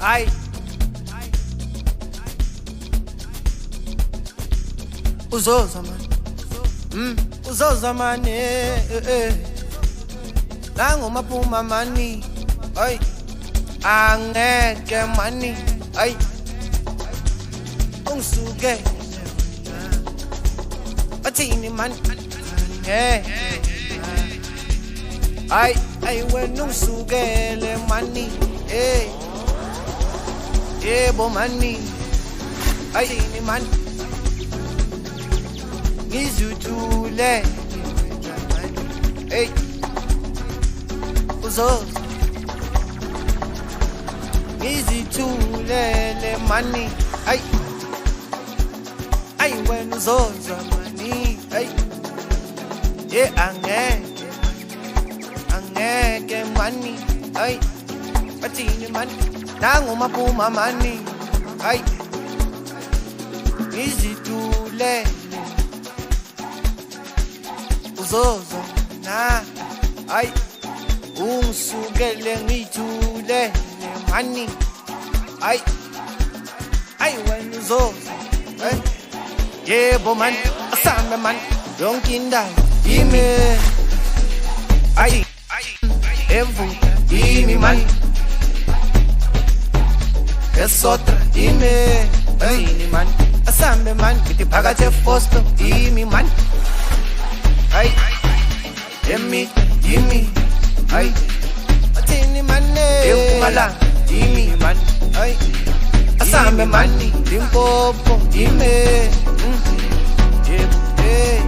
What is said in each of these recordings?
Ay, uzoza man, uzoza man, nangu maphuma mani, ay, angeke mani, ay, ungisuke, bathini man, ay, ay, wena ungisukele mani, yebo mani, ay, ini man, ngizithule, hey, uzoza, ngizithulele mani, ay, ay, wena uzoza mani, ay, yeah, angeke mani, ay, bathini man, nangu maphuma mani, ay, ngizithulele, uzoza na, ay, ungisukele ngithulele mani, ay, ay, wena uzoza, ay, yebo man, asame man, yonke indawo yimi, ay, evuka yimi man, esotra yimi, yini man, asambe man, ngithi phakathi eFosto yimi man, ay, yimi, ay, athini man, eMpumalanga yimi man, ay, asambe man, Limpopo yimi, yebo,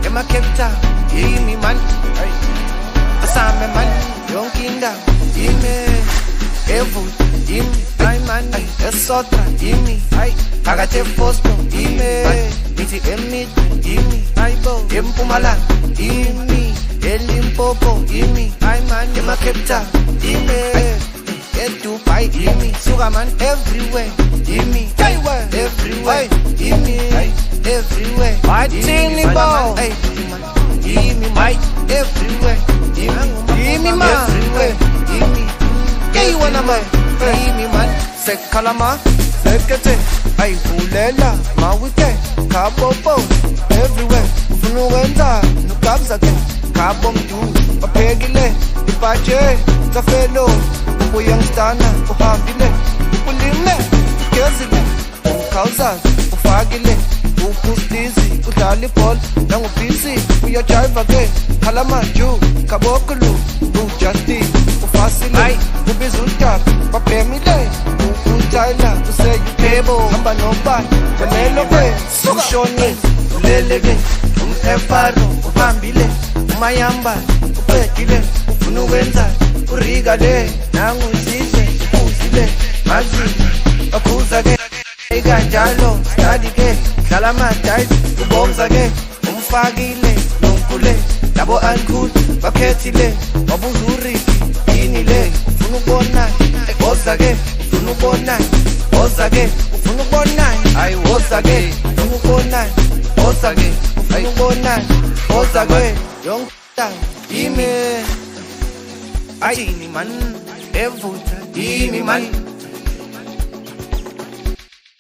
eMacape Town yimi man, ay, asambe man, yonke indawo yimi, evuka yimi, ay man, ay, esotra yimi, ay, phakathi eFosto yimi, ngithi yimi, ay bo, eMpumalanga yimi, eLimpopo yimi, ay man, eMacape Town yimi, eDubai yimi, suka man, everywhere yimi, everywhere yimi, everywhere, bathini bo, yimi man, everywhere yimi man, everywhere yimi, keyiwona man, yimi man, sekhalama, sekete, ay, vulela mawike, khabobo, everywhere, ufuna ukwenza nokabza ke, khabo mntu baphekile, ipatshe kafelo, uyangistana uhambile, ulime ugezile, umkhawuzazi ufakile, upustizi udlala ibhola nangubhisi, uyajiva ke, khalamaju kabokulu, uJustin ufasile, ubiza udaba babhemile, uTyler useyukhebo, hamba nobani jamelo ke, ushoni uleleke, umFaro uhambile, uMayamba uqedile, ufuna ukwenza urika le, nangu usise uzile, mazini akhuza ke, ikanjalo study ke, dlala ama-dice ubomza ke, umfakile nonkule, labo uncool bakhethile, wabuza uriki yini le, ufuna ukubona, woza ke, ufuna ukubona, woza ke, ufuna ukubona, ayi woza ke, ufuna ukubona, woza ke, ufuna ukubona, woza ke, yonke indawo yimi, ayini man, evuka yimi man,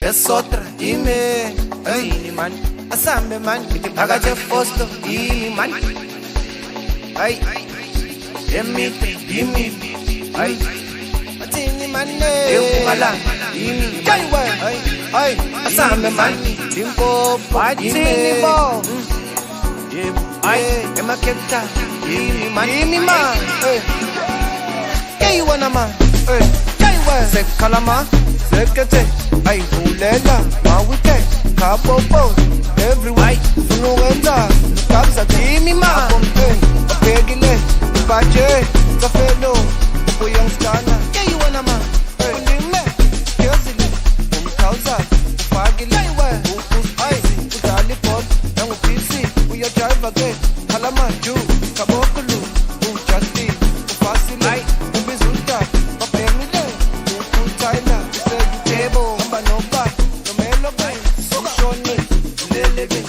esotra yimi, ayini man, asambe man, ngithi phakathi eFosto yimi man, ay, yimi, ay, bathini man, eMpumalanga yimi, ay, asambe man, Limpopo bathini bo, yebo, ay, eMacape Town yimi man, keyiwona man, sekhalama, sekete, ay, vulela mawike, khabobo, everywhere, ufuna ukwenza nokabza yimi man, baphekile, ipatshe kafelo, uyangistana, keyiwona man, ulime ugezile, umkhawuzazi ufakile, upustizi udlala ibhola nangubhisi, uyajiva ke, khalamaju kabokulu, uJustin ufasile, ubiza udaba babhemile, uTyler useyukhebo, hamba nobani jamelo ke, ushoni uleleke.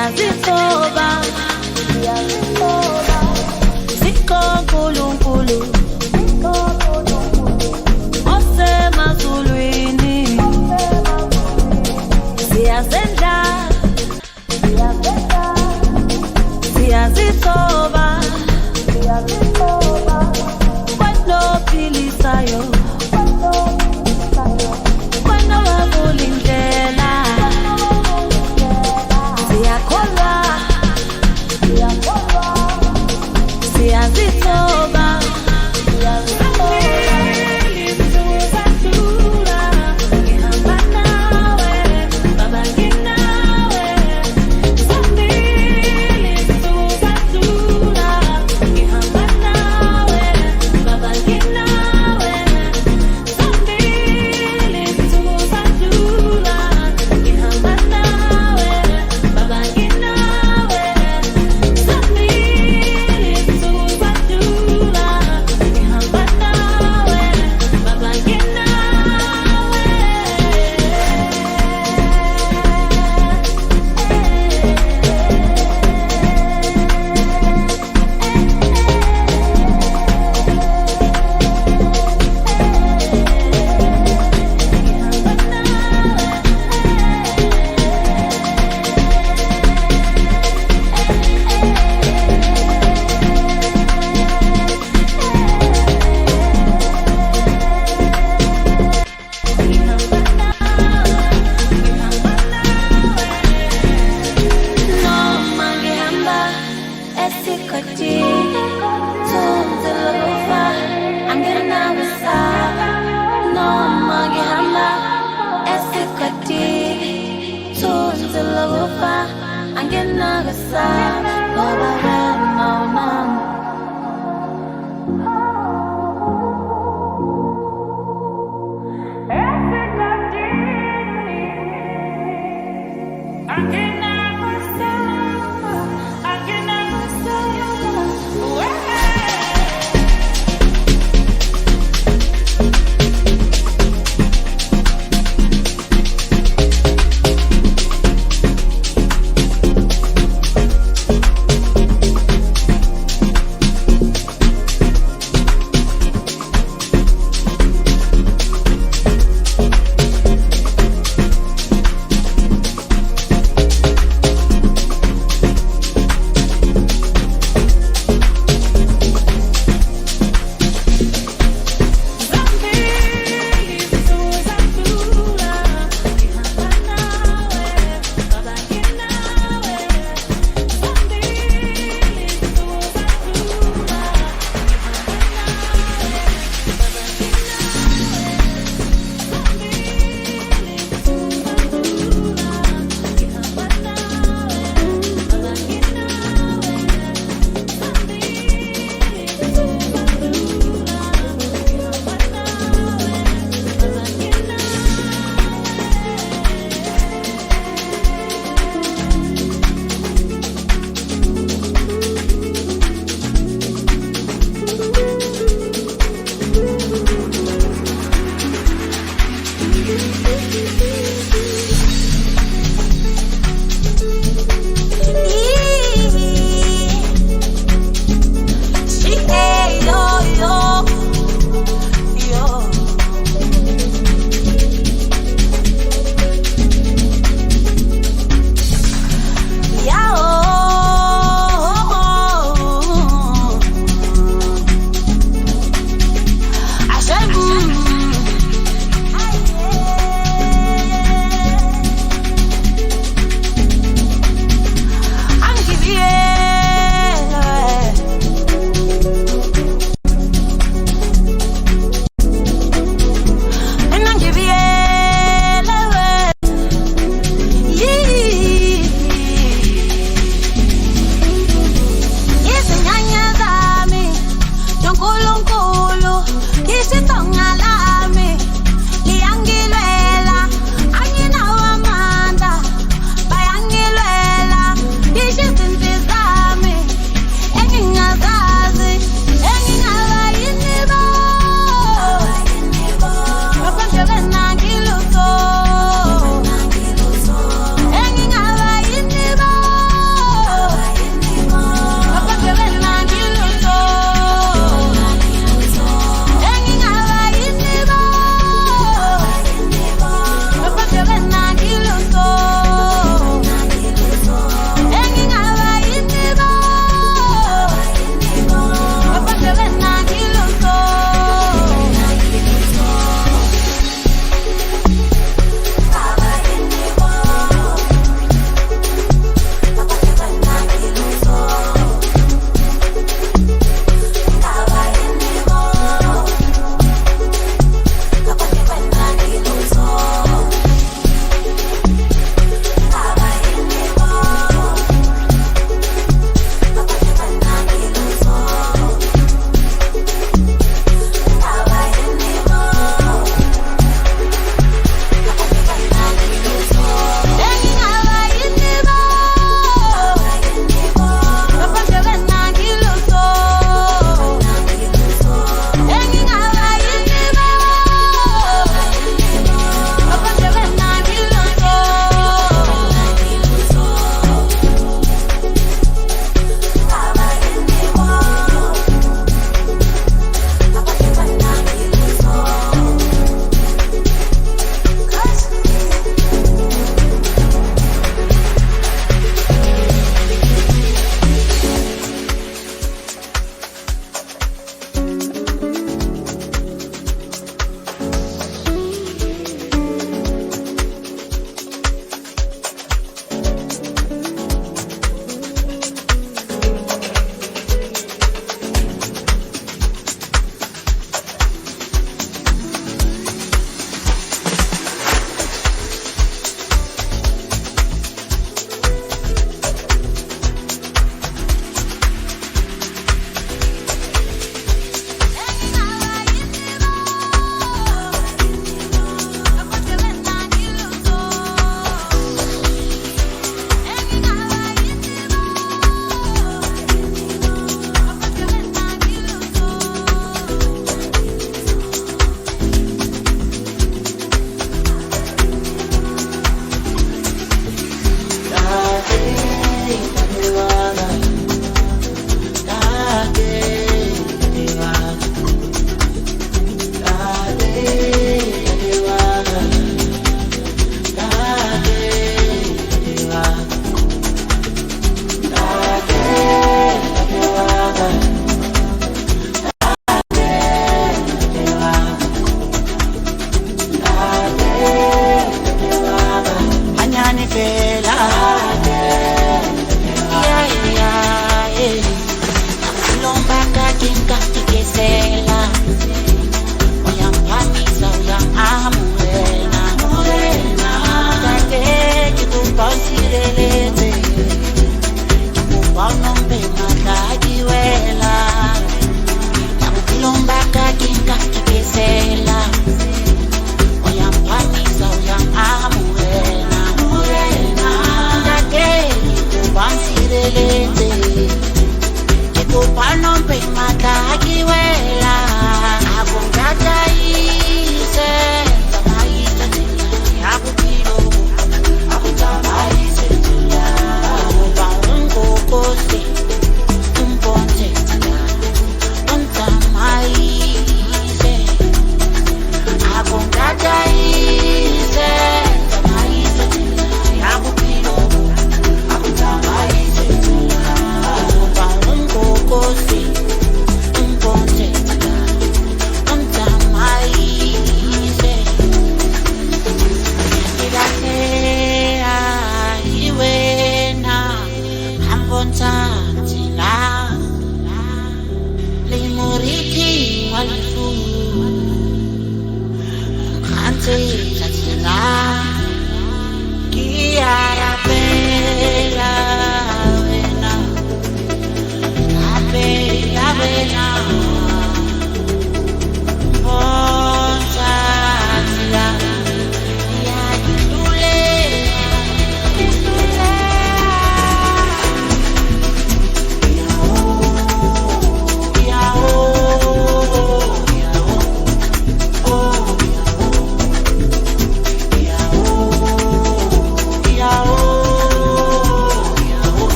siyazithoba zikho nkulunkulu osemazulwini siyazendla siyazithoba kwanophilisayo kwanowavula indlela siyakholwa siyazithoba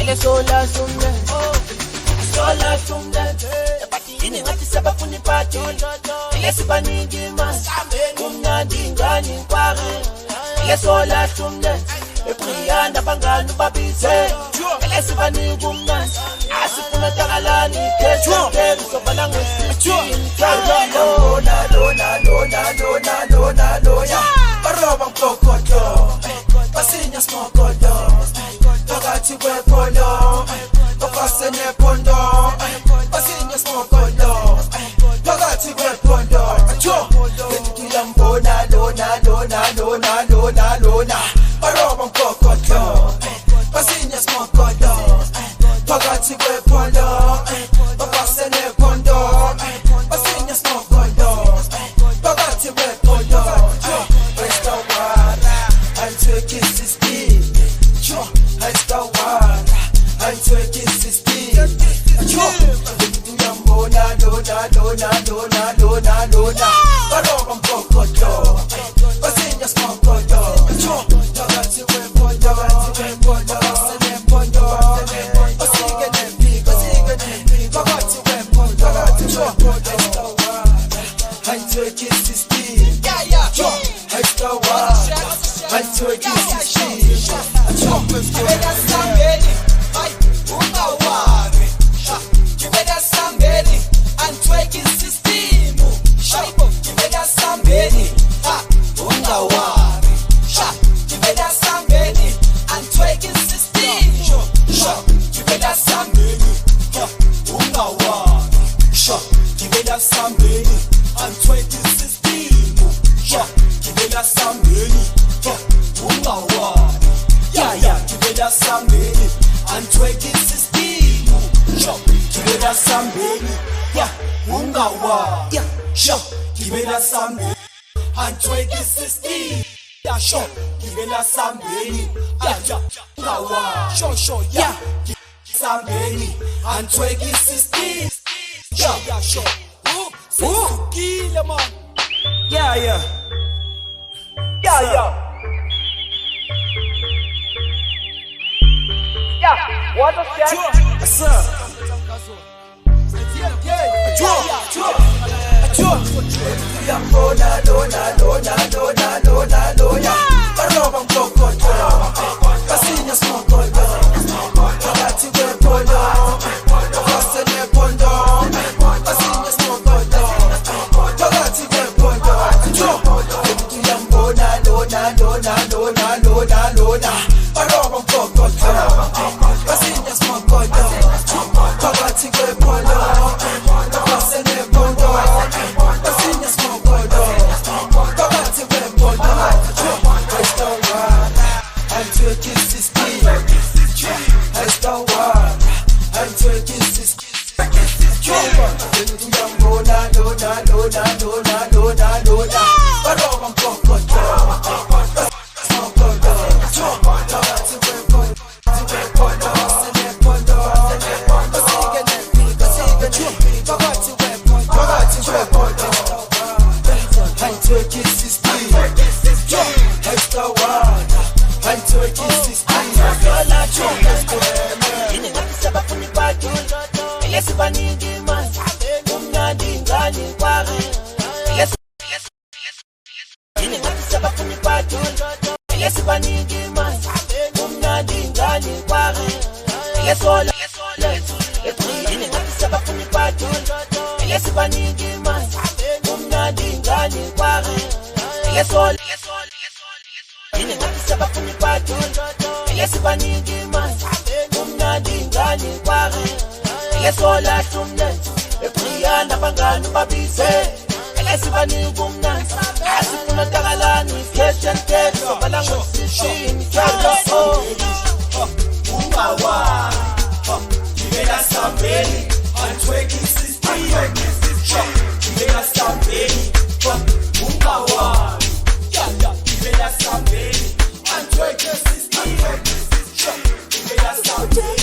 ele sola sumdance, sola sumdance. Epatini ngathi sebafuna ipati, ele sibaningi mas, kumnandi ngani kwari, ele sola sumdance. Ebriyanda bangani babize, ele sibaningi umnandi, asifuna takalani, kete sobala ngesichini, lona lona lona lona lona lona, baroba mkokodo, basinya smokodo, phakathi kwepolo, bafase nepondo, basinya smokodo, phakathi kwepondo, ngiyambona lona lona lona lona lona, baroba mkokodo, basinya smokodo, phakathi kwepolo, bafase nepondo, basinya smokodo, phakathi kwepondo, restawara, antweki system, restawara, antweki system, ngiyambona lona lona lona lona lona, baroba mkokodo, basinya smokodo, phakathi kwepondo, bafase nepondo, basike nepigo, phakathi kwepondo, restawara, antweki system, restawara, antweki system. Kibeda sambeni, ungawari. Kibeda sambeni, antweki system. Kibeda sambeni, ungawari. Kibeda sambeni, antweki system. Kibeda sambeni, ungawari. Kibeda sambeni, antweki system. Kibeda sambeni, ungawari. Kibeda sambeni, antweki system. Kibeda sambeni, ungawari. Kibeda sambeni, antweki system. Kibeda sambeni, ungawari. Sambeni, antweki system. Sesukile man. Yeah. What a shot! Sir. Lona lona lona lona lona lona, baroba mkokodo, basinya smokodo, phakathi kwepondo, bafase nepondo, basinya smokodo, phakathi kwepondo, ngiyambona lona lona lona lona lona, baroba mkokodo, basinya smokodo, phakathi kwepondo, bafase nepondo, basinya smokodo, phakathi kwepondo, restawara, antweki system, restawara, antweki system. Ngiyambona lona lona lona lona lona, baroba mkokodo, smokodo, phakathi kwepondo, bafase nepondo, basike nepigo, phakathi kwepondo, antweki system, restawara, antweki system. Yini ngathi sebafuna ipati, ele sibaningi mas, kumnandi ngani kwari, yini ngathi sebafuna ipati, ele sibaningi mas, kumnandi ngani kwari, ele sola, yini ngathi sebafuna ipati, ele sibaningi mas, kumnandi ngani kwari, ele sola, yini ngathi sebafuna ipati, ele sibaningi mas, kumnandi ngani kwari, ele sola sumdance, ebriyanda bangani babize, ele sibaningi umnandi, asifuna takalani, kete sobala ngesichini, Ungawari. Kibeda sambeni, antweki system. Kibeda sambeni, ungawari. Kibeda sambeni, antweki system. Kibeda sambeni.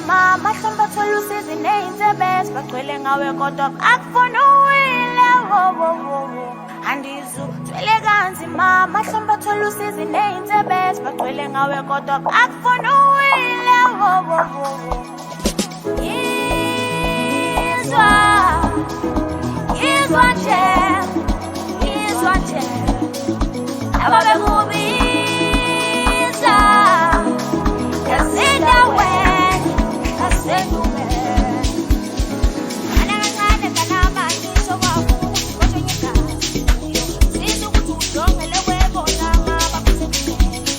kanzima mahlamba thola usizi ney'nsebenzi bagcwele ngawe kodwa akufuna uwile andizuzwele kanzima mahlamba thola usizi ney'nsebenzi bagcwele ngawe kodwa akufuna uwile yizwa nje ababekubiza yazindawe asendume anakancane kanamanyisho kwabo koshonyeka siza ukuthi ujongele kwebona ngabakusekumele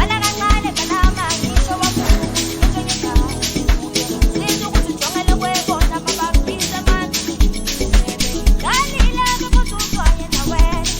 anakancane kanamanyisho kwabo koshonyeka siza ukuthi ujongele kwebona mababiza manje kalile bekuthuswa yena wena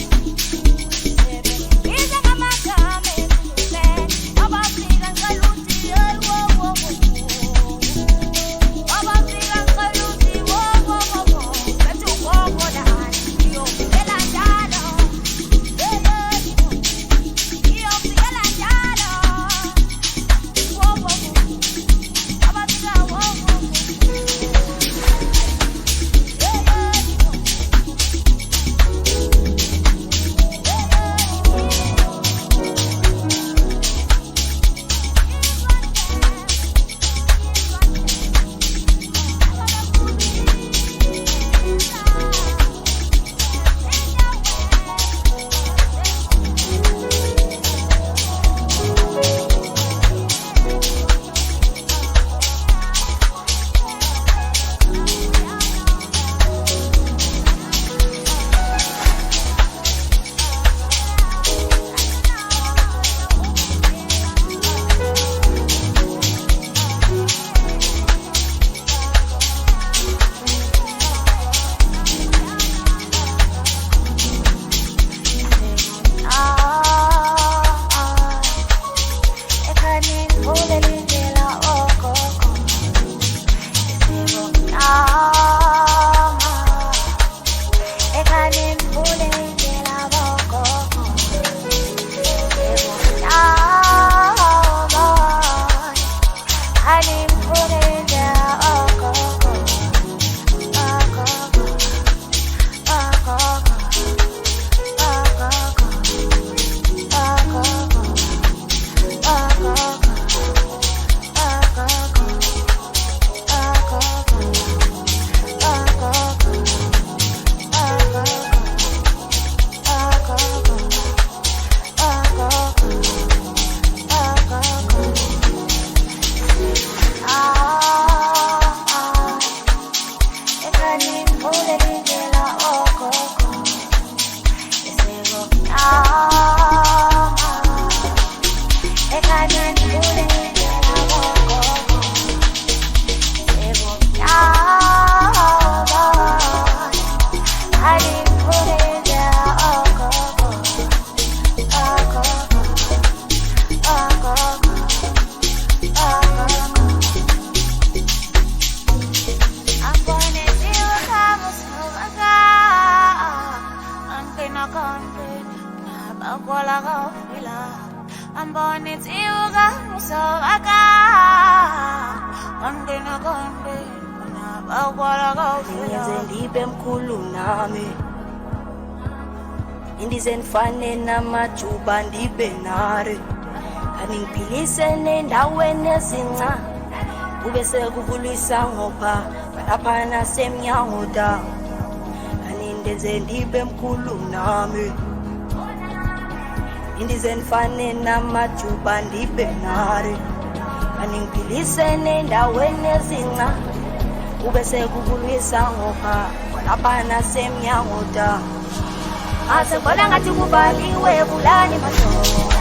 Indizendifane namajuba ndibe nare kaningipilise nendaweni ezincane kube sekuvulisa ngopha lapha nasemnyango da kanindenze ndibe mkhulu nami indizendifane namajuba ndibe nare kaningipilise nendaweni ezincane kube sekuvulisa ngopha lapha nasemnyango da asebona ngathi kubaliwe bulani madoda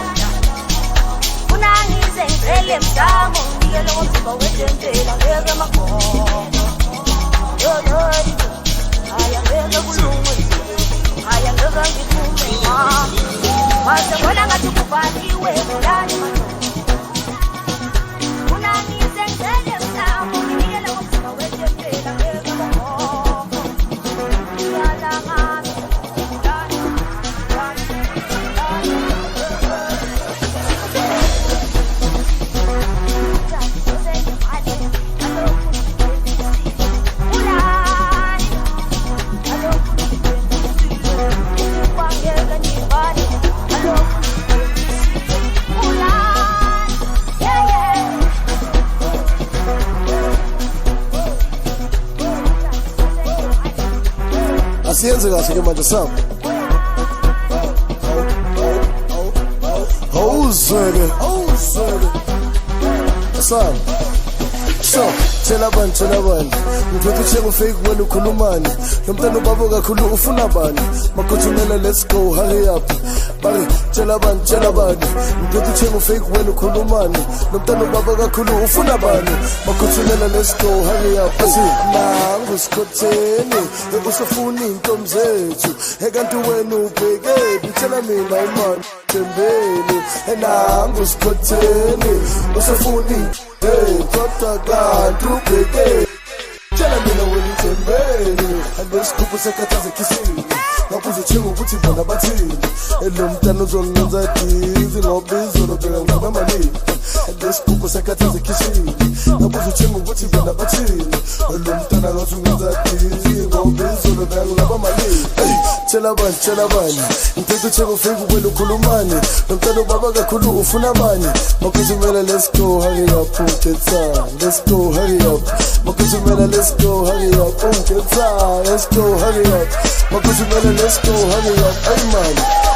unangize ngicele msamo nginikele ngomzimba wetentela ngeke makhona haya ngeke kulunge haya ngeke ngiphume asebona ngathi kubaliwe bulani madoda unangize ngicele msamo nginikele ngomzimba wetentela ngeke makhona yalangana I asiyenze kahle ke manje sam awuzweke sam so tshela abantu ngithethe uthenga ufake wena ukhulumani lo mntana ubaba kakhulu ufuna bani makhothumela let's go hurry up bari tshela abantu ngithethe uthenga ufake wena ukhulumani lo mntana ubaba kakhulu ufuna bani makhothumela let's go hurry up nangu sikhotheni usafuna intombi zethu ekanti wena ubheke tshela mina imani tembeni nangu sikhotheni usafuna kodwa kanti ubheke tshela mina wena itembeni andesigubhu sekhathaze khisini ngabuza uthenga ukuthi bona bathini lo mntana uzongenza dizi ngoba izolo bheka nginamalini andesigubhu sekhathaze khisini ngabuza uthenga ukuthi bona bathini lo mntana uzongenza dizi ngoba izolo bheka nginamalini tshela abantu ngithethe uthenga ufike wena ukhulumani lo mntana ubaba kakhulu ufuna bani makhuzumela let's go hurry up let's go hurry up makhuzumela let's go hurry up let's go hurry up makhuzumela let's go hurry up hey man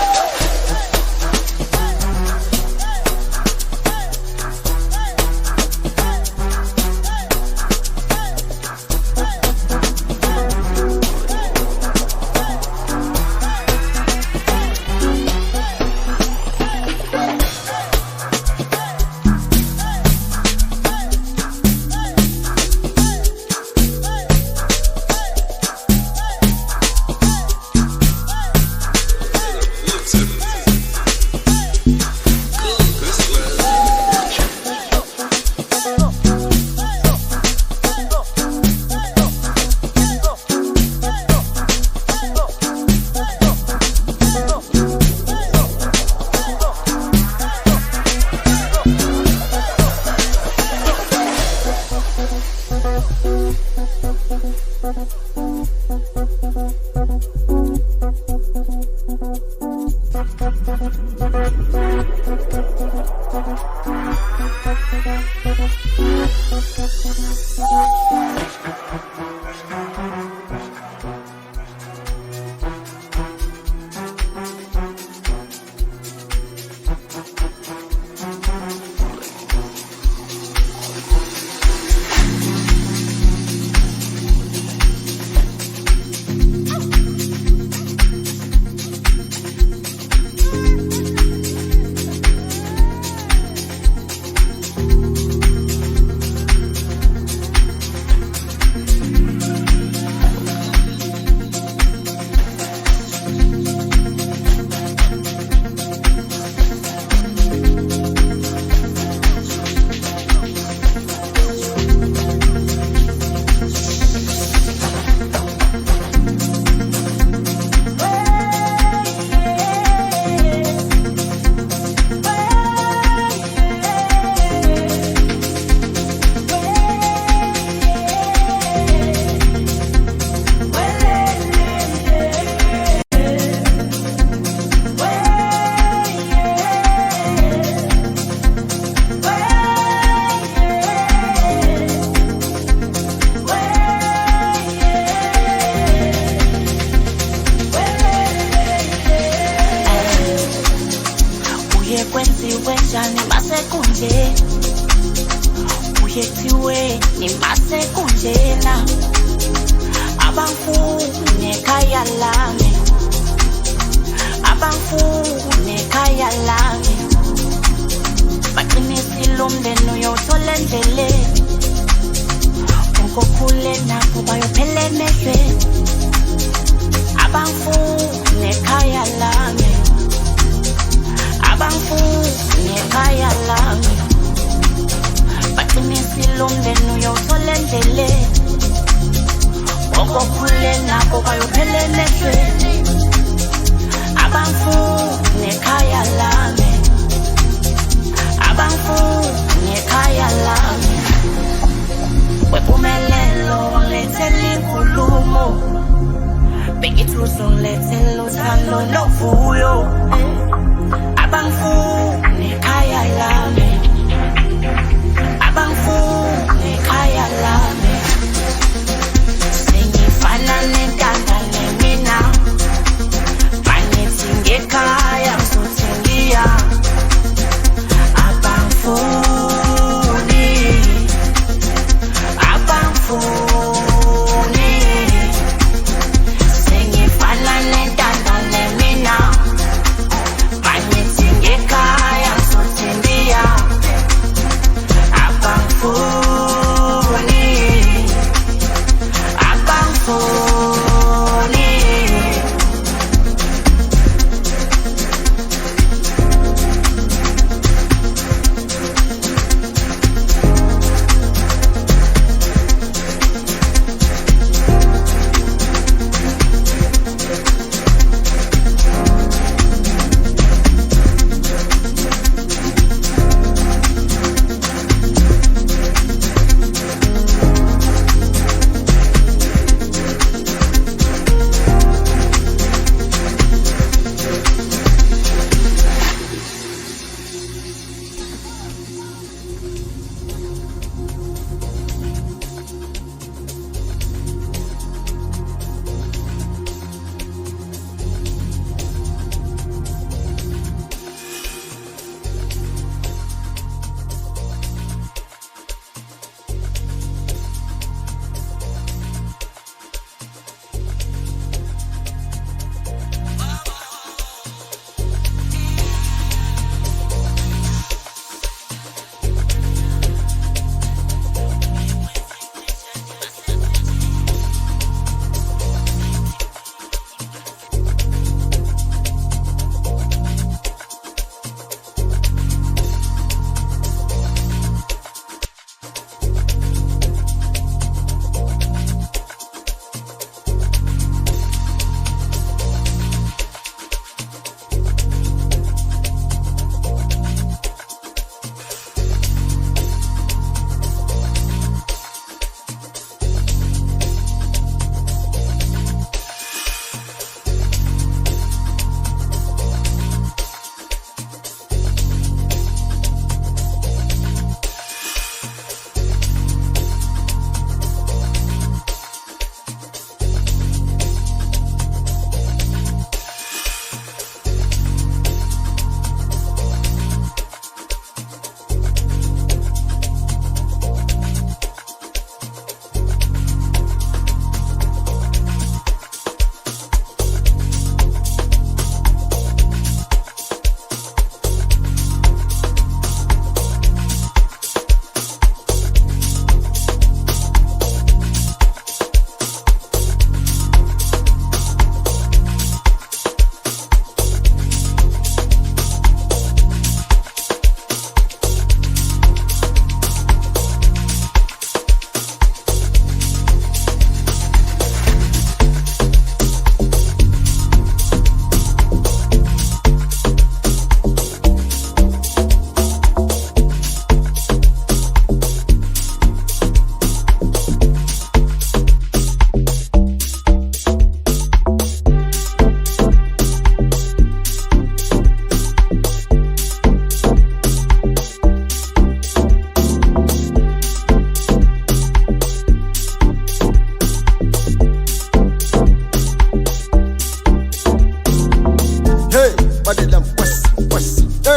Singifana nenkangala mina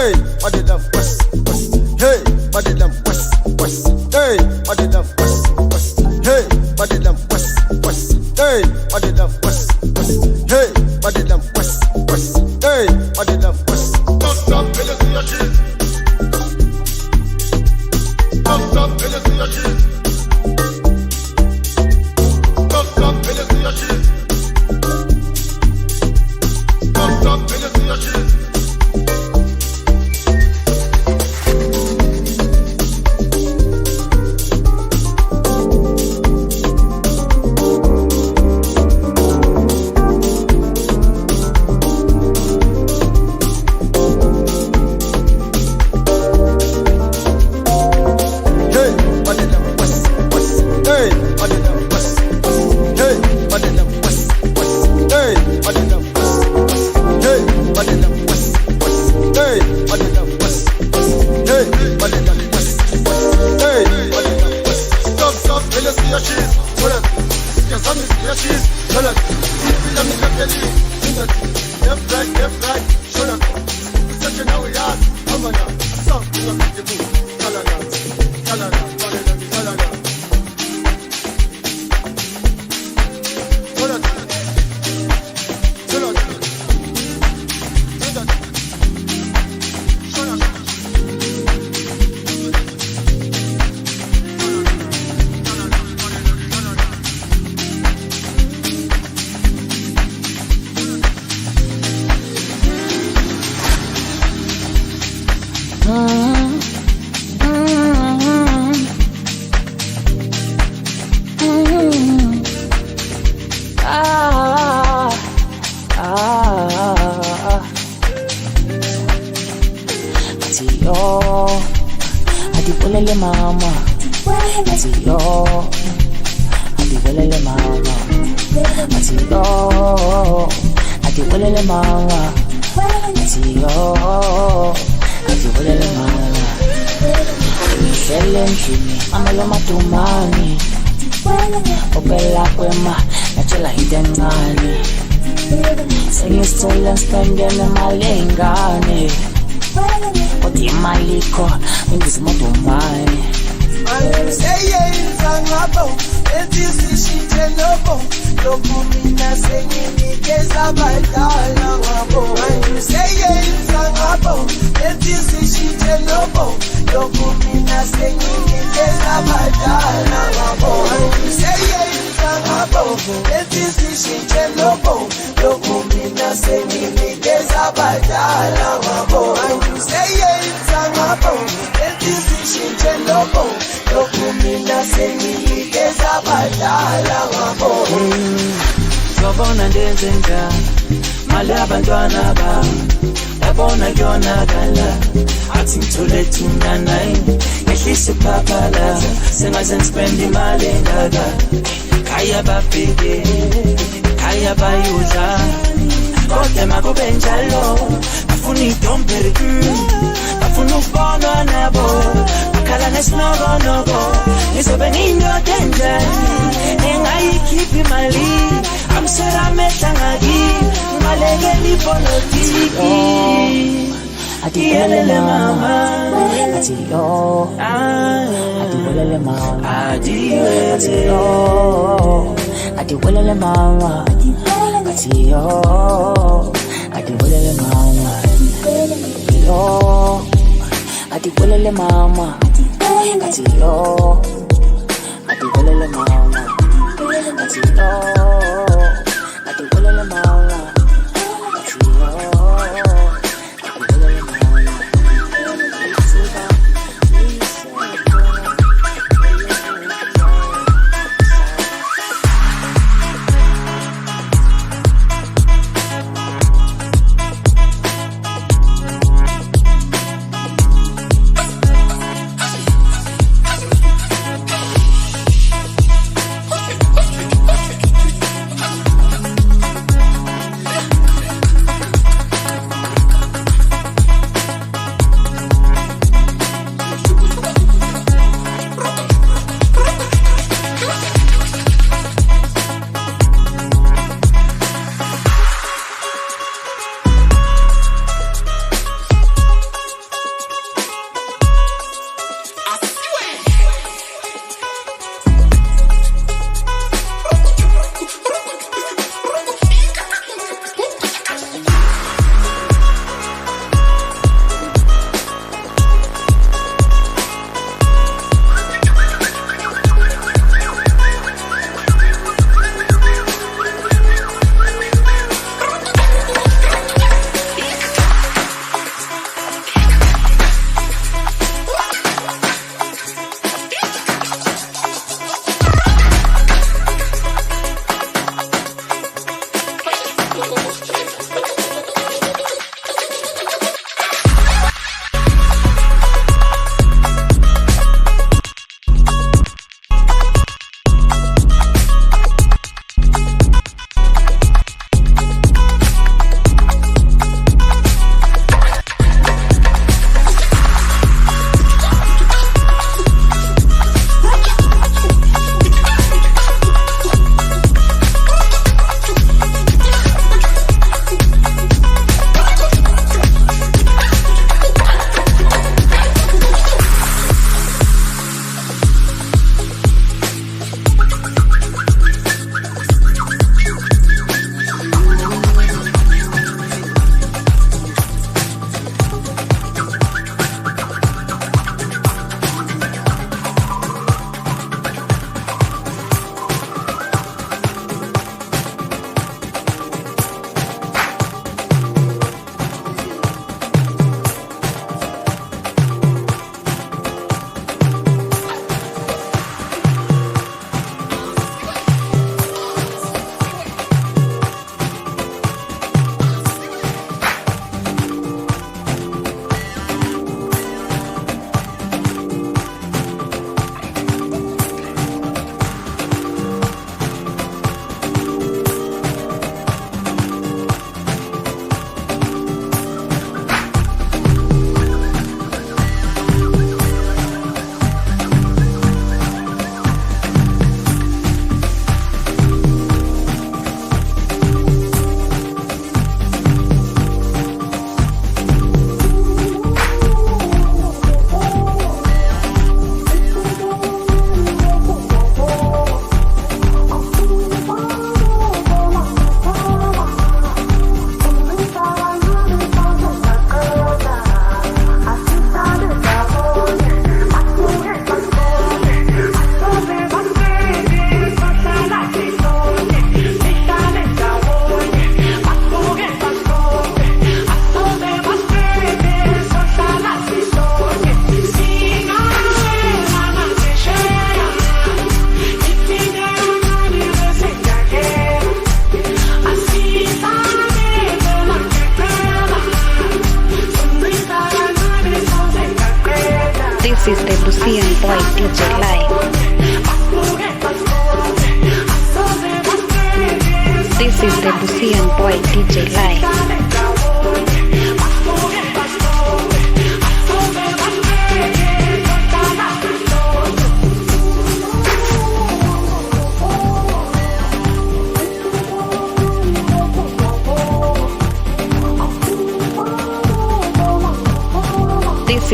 hey, body lamb west, west, hey, body lamb west, west, hey, body lamb west, west, hey, body lamb west, west, hey, body lamb west, west, hey, body lamb west, west, hey, body lamb west. Stop, stop, let us see your cheese. Stop, stop, let us see your cheese. Stop, stop, let us see your cheese. Stop, stop, let us see your cheese.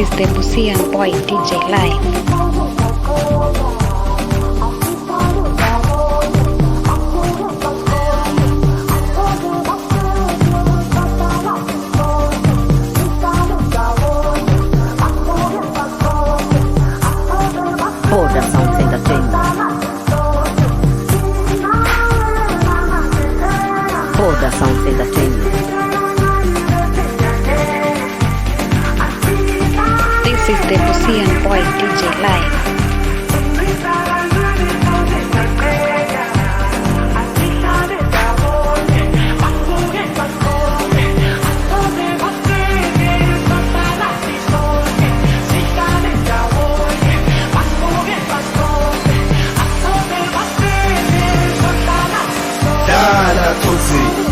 is the Busian Boy DJ Live. Border Sounds Entertainment. Border Sounds Entertainment. This is the Busian Boy DJ Live. Dala Tutsi